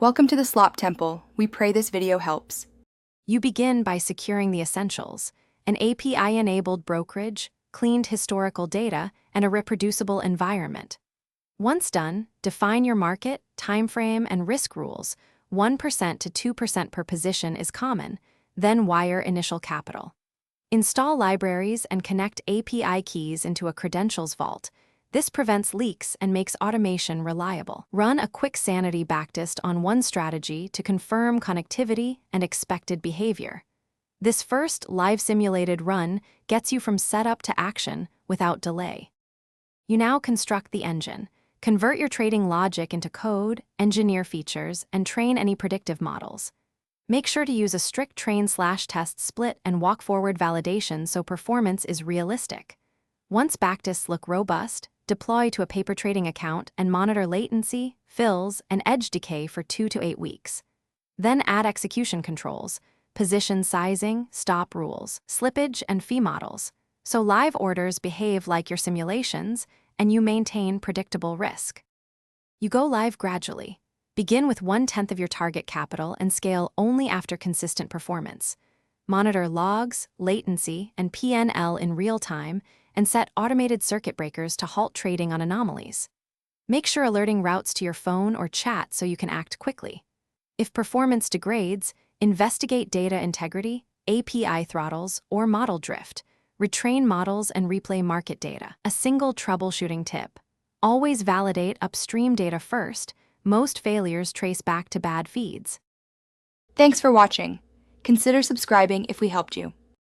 Welcome to the Slop Temple. We pray this video helps. You begin by securing the essentials: an API-enabled brokerage, cleaned historical data, and a reproducible environment. Once done, define your market, timeframe, and risk rules. 1% to 2% per position is common, then wire initial capital. Install libraries and connect API keys into a credentials vault. This prevents leaks and makes automation reliable. Run a quick sanity backtest on one strategy to confirm connectivity and expected behavior. This first live simulated run gets you from setup to action without delay. You now construct the engine. Convert your trading logic into code, engineer features, and train any predictive models. Make sure to use a strict train/test split and walk-forward validation so performance is realistic. Once backtests look robust, deploy to a paper trading account and monitor latency, fills, and edge decay for 2 to 8 weeks. Then add execution controls, position sizing, stop rules, slippage, and fee models, so live orders behave like your simulations and you maintain predictable risk. You go live gradually. Begin with 1/10 of your target capital and scale only after consistent performance. Monitor logs, latency, and PNL in real time, and set automated circuit breakers to halt trading on anomalies. Make sure alerting routes to your phone or chat so you can act quickly. If performance degrades, investigate data integrity, API throttles, or model drift. Retrain models and replay market data. A single troubleshooting tip: always validate upstream data first. Most failures trace back to bad feeds. Thanks for watching. Consider subscribing if we helped you.